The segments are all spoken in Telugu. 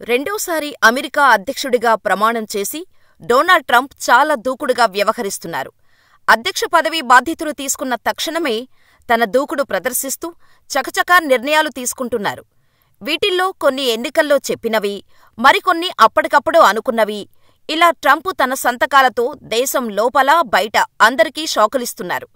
రెండోసారి అమెరికా అధ్యక్షుడిగా ప్రమాణం చేసి డొనాల్డ్ ట్రంప్ చాలా దూకుడుగా వ్యవహరిస్తున్నారు. అధ్యక్ష పదవి బాధ్యతలు తీసుకున్న తక్షణమే తన దూకుడు ప్రదర్శిస్తూ చకచకా నిర్ణయాలు తీసుకుంటున్నారు. వీటిల్లో కొన్ని ఎన్నికల్లో చెప్పినవి, మరికొన్ని అప్పటికప్పుడు అనుకున్నవి. ఇలా ట్రంప్ తన సంతకాలతో దేశం లోపల బయట అందరికీ షాకులిస్తున్నారు.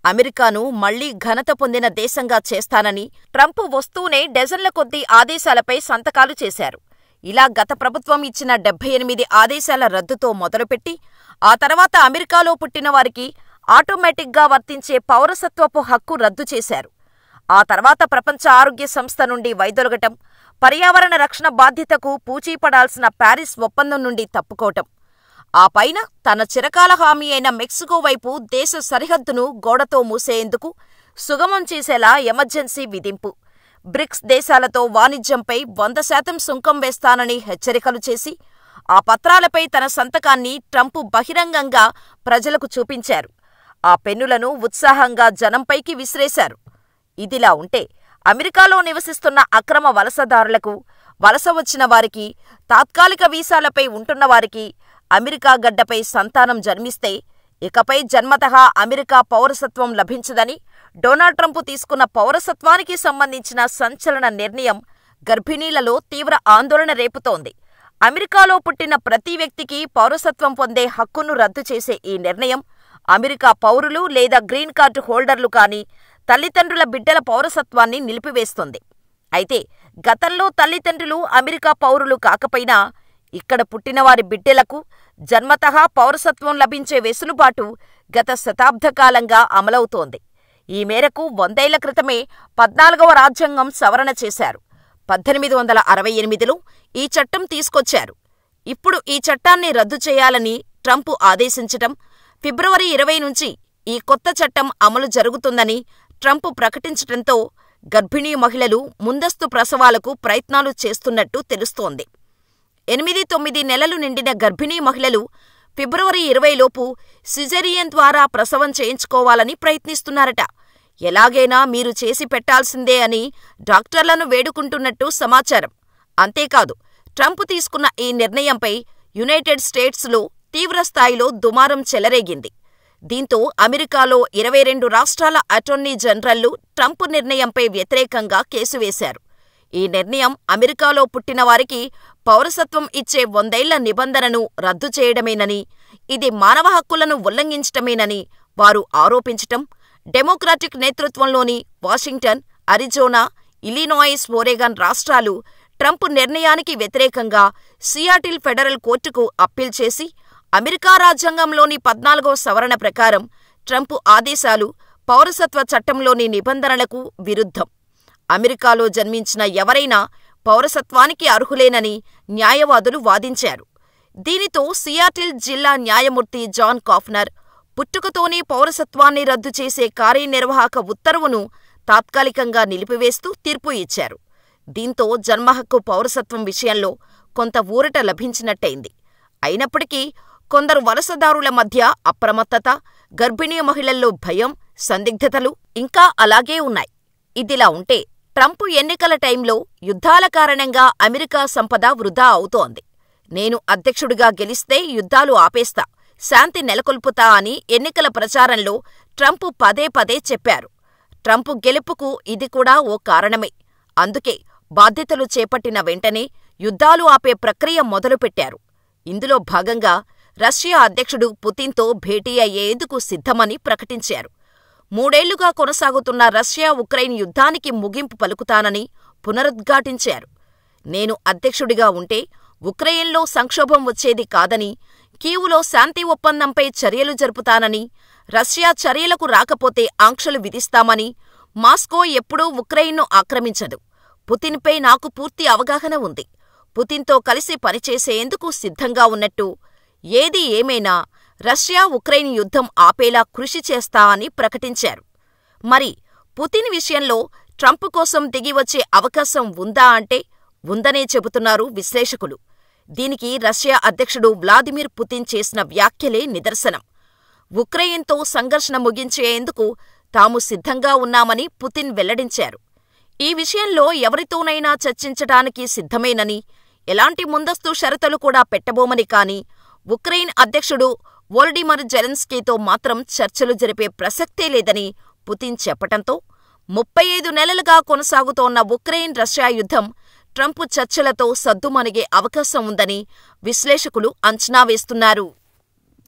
అమెరికాను మళ్లీ ఘనత పొందిన దేశంగా చేస్తానని ట్రంప్ వస్తూనే డజన్ల కొద్దీ ఆదేశాలపై సంతకాలు చేశారు. ఇలా గత ప్రభుత్వం ఇచ్చిన 78 ఆదేశాల రద్దుతో మొదలుపెట్టి ఆ తర్వాత అమెరికాలో పుట్టినవారికి ఆటోమేటిక్గా వర్తించే పౌరసత్వపు హక్కు రద్దు చేశారు. ఆ తర్వాత ప్రపంచ ఆరోగ్య సంస్థ నుండి వైదొలగటం, పర్యావరణ రక్షణ బాధ్యతకు పూచీపడాల్సిన ప్యారిస్ ఒప్పందం నుండి తప్పుకోవటం, ఆ పైన తన చిరకాల హామీ అయిన మెక్సికో వైపు దేశ సరిహద్దును గోడతో మూసేందుకు సుగమం చేసేలా ఎమర్జెన్సీ విధింపు, బ్రిక్స్ దేశాలతో వాణిజ్యంపై 100% సుంకం వేస్తానని హెచ్చరికలు చేసి ఆ పత్రాలపై తన సంతకాన్ని ట్రంప్ బహిరంగంగా ప్రజలకు చూపించారు. ఆ పెన్నులను ఉత్సాహంగా జనంపైకి విసిరేశారు. ఇదిలా ఉంటే అమెరికాలో నివసిస్తున్న అక్రమ వలసదారులకు, వలస వచ్చిన వారికి, తాత్కాలిక వీసాలపై ఉంటున్నవారికి అమెరికా గడ్డపై సంతానం జన్మిస్తే ఇకపై జన్మతః అమెరికా పౌరసత్వం లభించదని డొనాల్డ్ ట్రంప్ తీసుకున్న పౌరసత్వానికి సంబంధించిన సంచలన నిర్ణయం గర్భిణీలలో తీవ్ర ఆందోళన రేపుతోంది. అమెరికాలో పుట్టిన ప్రతి వ్యక్తికి పౌరసత్వం పొందే హక్కును రద్దు చేసే ఈ నిర్ణయం అమెరికా పౌరులు లేదా గ్రీన్ కార్డు హోల్డర్లు కాని తల్లిదండ్రుల బిడ్డల పౌరసత్వాన్ని నిలిపివేస్తుంది. అయితే గతంలో తల్లిదండ్రులు అమెరికా పౌరులు కాకపోయినా ఇక్కడ పుట్టినవారి బిడ్డలకు జన్మతః పౌరసత్వం లభించే వెసులుబాటు గత శతాబ్దకాలంగా అమలవుతోంది. ఈ మేరకు 100 ఏళ్ల క్రితమే 14వ రాజ్యాంగం సవరణ చేశారు. 1868లో ఈ చట్టం తీసుకొచ్చారు. ఇప్పుడు ఈ చట్టాన్ని రద్దు చేయాలని ట్రంప్ ఆదేశించటం, ఫిబ్రవరి 20 నుంచి ఈ కొత్త చట్టం అమలు జరుగుతుందని ట్రంప్ ప్రకటించటంతో గర్భిణీ మహిళలు ముందస్తు ప్రసవాలకు ప్రయత్నాలు చేస్తున్నట్టు తెలుస్తోంది. 8-9 నెలలు నిండిన గర్భిణీ మహిళలు ఫిబ్రవరి 20లోపు సిజేరియన్ ద్వారా ప్రసవం చేయించుకోవాలని ప్రయత్నిస్తున్నారట. ఎలాగైనా మీరు చేసి పెట్టాల్సిందే అని డాక్టర్లను వేడుకుంటున్నట్టు సమాచారం. అంతేకాదు, ట్రంప్ తీసుకున్న ఈ నిర్ణయంపై యునైటెడ్ స్టేట్స్లో తీవ్రస్థాయిలో దుమారం చెలరేగింది. దీంతో అమెరికాలో 22 రాష్ట్రాల అటార్నీ జనరల్లు ట్రంప్ నిర్ణయంపై వ్యతిరేకంగా కేసు వేశారు. ఈ నిర్ణయం అమెరికాలో పుట్టినవారికి పౌరసత్వం ఇచ్చే 100 ఏళ్ల నిబంధనను రద్దు చేయడమేనని, ఇది మానవ హక్కులను ఉల్లంఘించటమేనని వారు ఆరోపించటం, డెమోక్రాటిక్ నేతృత్వంలోని వాషింగ్టన్, అరిజోనా, ఇలినాయిస్, ఓరెగాన్ రాష్ట్రాలు ట్రంప్ నిర్ణయానికి వ్యతిరేకంగా సియాటిల్ ఫెడరల్ కోర్టుకు అప్పీల్ చేసి అమెరికా రాజ్యాంగంలోని 14వ సవరణ ప్రకారం ట్రంప్ ఆదేశాలు పౌరసత్వ చట్టంలోని నిబంధనలకు విరుద్ధం. అమెరికాలో జన్మించిన ఎవరైనా పౌరసత్వానికి అర్హులేనని న్యాయవాదులు వాదించారు. దీనితో సియాటిల్ జిల్లా న్యాయమూర్తి జాన్ కాఫ్నర్ పుట్టుకతోనే పౌరసత్వాన్ని రద్దు చేసే కార్యనిర్వాహక ఉత్తర్వును తాత్కాలికంగా నిలిపివేస్తూ తీర్పు ఇచ్చారు. దీంతో జన్మహక్కు పౌరసత్వం విషయంలో కొంత ఊరట లభించినట్టయింది. అయినప్పటికీ కొందరు వలసదారుల మధ్య అప్రమత్తత, గర్భిణీ మహిళల్లో భయం, సందిగ్ధతలు ఇంకా అలాగే ఉన్నాయి. ఇదిలా ఉంటే ట్రంప్ ఎన్నికల టైంలో యుద్ధాల కారణంగా అమెరికా సంపద వృధా అవుతోంది. నేను అధ్యక్షుడిగా గెలిస్తే యుద్ధాలు ఆపేస్తా, శాంతి నెలకొల్పుతా అని ఎన్నికల ప్రచారంలో ట్రంప్ పదే పదే చెప్పారు. ట్రంప్ గెలుపుకు ఇది కూడా ఓ కారణమే. అందుకే బాధ్యతలు చేపట్టిన వెంటనే యుద్ధాలు ఆపే ప్రక్రియ మొదలుపెట్టారు. ఇందులో భాగంగా రష్యా అధ్యక్షుడు పుతిన్తో భేటీ అయ్యేందుకు సిద్ధమని ప్రకటించారు. 3 ఏళ్లుగా కొనసాగుతున్న రష్యా ఉక్రెయిన్ యుద్ధానికి ముగింపు పలుకుతానని పునరుద్ఘాటించారు. నేను అధ్యక్షుడిగా ఉంటే ఉక్రెయిన్లో సంక్షోభం వచ్చేది కాదని, కీవులో శాంతి ఒప్పందంపై చర్యలు జరుపుతానని, రష్యా చర్యలకు రాకపోతే ఆంక్షలు విధిస్తామని, మాస్కో ఎప్పుడూ ఉక్రెయిన్ను ఆక్రమించదు, పుతిన్పై నాకు పూర్తి అవగాహన ఉంది, పుతిన్తో కలిసి పనిచేసేందుకు సిద్ధంగా ఉన్నట్టు, ఏది ఏమైనా రష్యా ఉక్రెయిన్ యుద్ధం ఆపేలా కృషి చేస్తా అని ప్రకటించారు. మరి పుతిన్ విషయంలో ట్రంప్ కోసం దిగివచ్చే అవకాశం ఉందా అంటే ఉందనే చెబుతున్నారు విశ్లేషకులు. దీనికి రష్యా అధ్యక్షుడు వ్లాదిమిర్ పుతిన్ చేసిన వ్యాఖ్యలే నిదర్శనం. ఉక్రెయిన్తో సంఘర్షణ ముగించేందుకు తాము సిద్ధంగా ఉన్నామని పుతిన్ వెల్లడించారు. ఈ విషయంలో ఎవరితోనైనా చర్చించటానికి సిద్ధమేనని, ఎలాంటి ముందస్తు షరతులు కూడా పెట్టబోమని కానీ, ఉక్రెయిన్ అధ్యక్షుడు వోల్డీమర్ జెలెన్స్కీతో మాత్రం చర్చలు జరిపే ప్రసక్తే లేదని పుతిన్ చెప్పటంతో 35 నెలలుగా కొనసాగుతోన్న ఉక్రెయిన్ రష్యా యుద్ధం ట్రంప్ చర్చలతో సద్దుమణిగే అవకాశం ఉందని విశ్లేషకులు అంచనా వేస్తున్నారు.